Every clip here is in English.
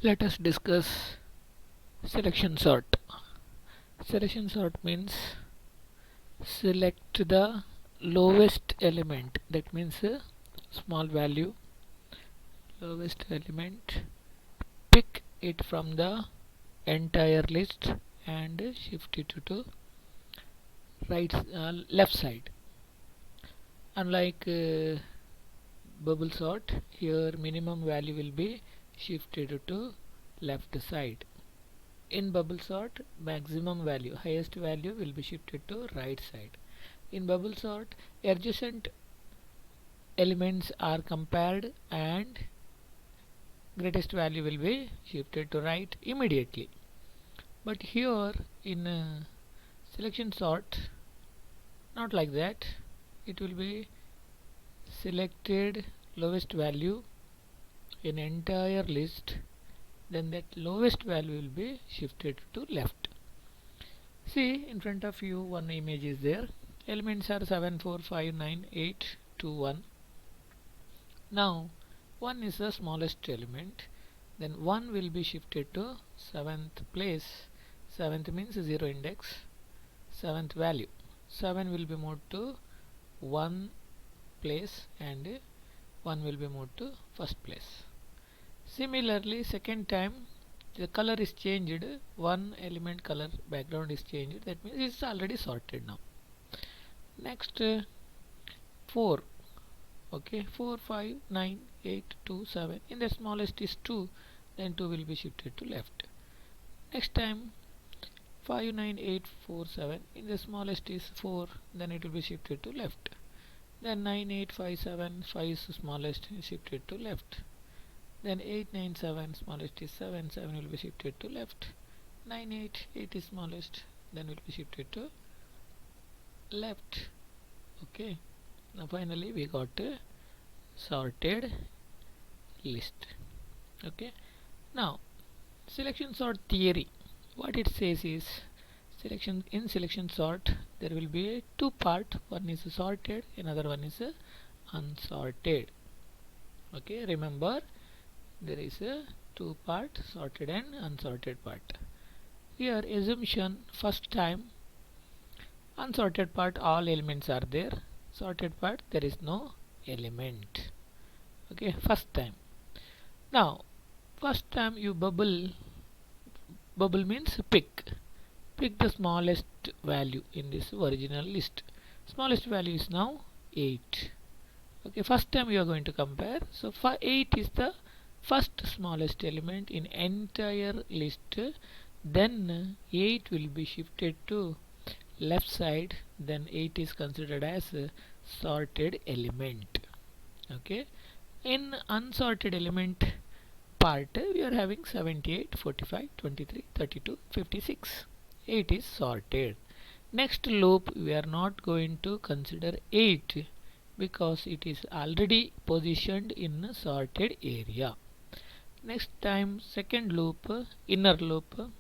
Let us discuss selection sort. Selection sort means select the lowest element, that means a small value, lowest element, pick it from the entire list and shift it to left side. Unlike bubble sort, here minimum value will be shifted to left side. In bubble sort, maximum value, highest value will be shifted to right side. In bubble sort, adjacent elements are compared and greatest value will be shifted to right immediately. But here in selection sort, not like that. It will be selected lowest value in entire list, then that lowest value will be shifted to left. See, in front of you one image is there. Elements are 7, 4, 5, 9, 8, 2, 1. Now 1 is the smallest element, then 1 will be shifted to 7th place. 7th means 0 index, 7th value. 7 will be moved to 1 place and 1 will be moved to first place. Similarly, second time the color is changed, one element color background is changed, that means it's already sorted now. Next 4, okay, 4, 5, 9, 8, 2, 7. In the smallest is 2, then 2 will be shifted to left. Next time 5, 9, 8, 4, 7. In the smallest is 4, then it will be shifted to left. Then 9, 8, 5, 7. 5 is the smallest, is shifted to left. Then 8, 9, 7. Smallest is 7. 7 will be shifted to left. 9, 8. 8 is smallest, then will be shifted to left. Okay. Now finally we got a sorted list. Okay. Now selection sort theory. What it says is, in selection sort there will be a two part. One is sorted, another one is unsorted. Okay, remember there is a two part, sorted and unsorted part. Here assumption, first time unsorted part all elements are there, sorted part there is no element. Okay, first time. Now first time you bubble means pick the smallest value in this original list. Smallest value is now 8. Okay, first time you are going to compare, so for 8 is the first smallest element in entire list, then 8 will be shifted to left side, then 8 is considered as a sorted element. Okay, in unsorted element part we are having 78, 45, 23, 32, 56. 8 is sorted. Next loop we are not going to consider 8 because it is already positioned in a sorted area. Next time second loop, inner loop,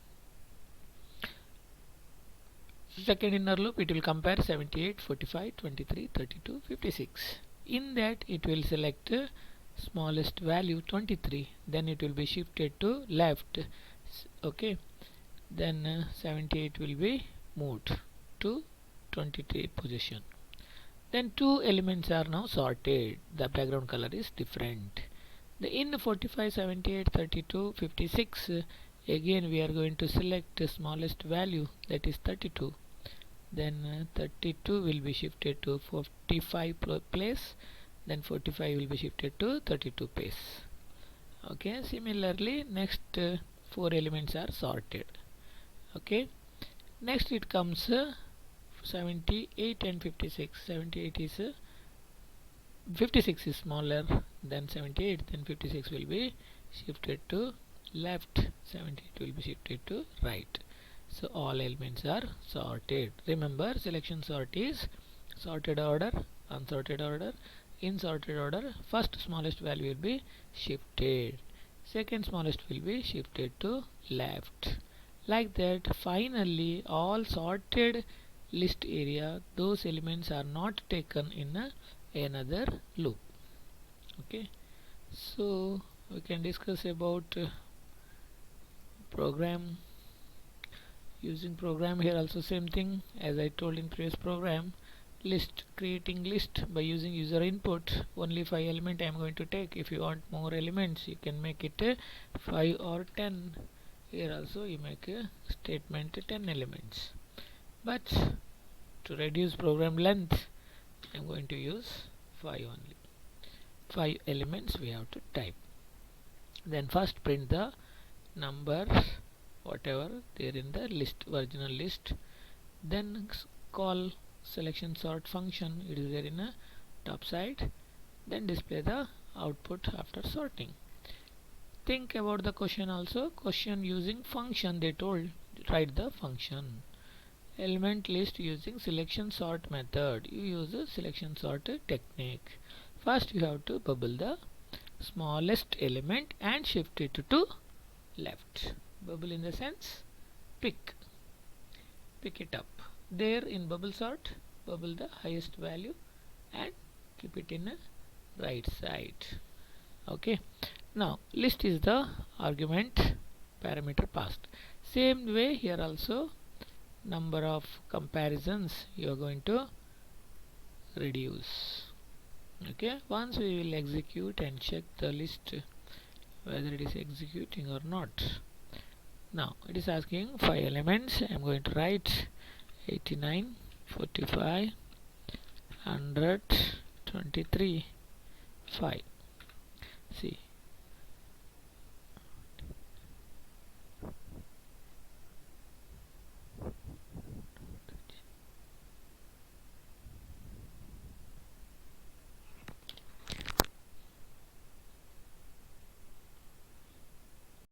second inner loop, it will compare 78, 45, 23, 32, 56. In that it will select smallest value 23, then it will be shifted to left. Okay, then 78 will be moved to 23 position. Then two elements are now sorted, the background color is different. In 45, 78, 32, 56, again we are going to select the smallest value, that is 32. Then 32 will be shifted to 45 place, then 45 will be shifted to 32 place. Okay, similarly next 4 elements are sorted. Okay, next it comes 78 and 56. 78 is 56 is smaller than 78, then 56 will be shifted to left, 78 will be shifted to right. So all elements are sorted. Remember, selection sort is sorted order, unsorted order. In sorted order, first smallest value will be shifted, second smallest will be shifted to left. Like that, finally all sorted list area, those elements are not taken in another loop. Okay, so we can discuss about program. Using program, here also same thing as I told in previous program. List, creating list by using user input. Only 5 element I am going to take. If you want more elements, you can make it 5 or 10. Here also you make a statement 10 elements. But to reduce program length, I am going to use 5 only. 5 elements we have to type. Then first print the numbers whatever there in the list, original list. Then call selection sort function, it is there in a top side. Then display the output after sorting. Think about the question also. Question using function, they told write the function. Element list using selection sort method, you use the selection sort technique. First you have to bubble the smallest element and shift it to left. Bubble in the sense pick it up. There in bubble sort, bubble the highest value and keep it in a right side. Okay. Now list is the argument parameter passed. Same way here also, number of comparisons you are going to reduce. Okay, once we will execute and check the list whether it is executing or not. Now it is asking 5 elements. I am going to write 89, 45, 100, 23, 5. See,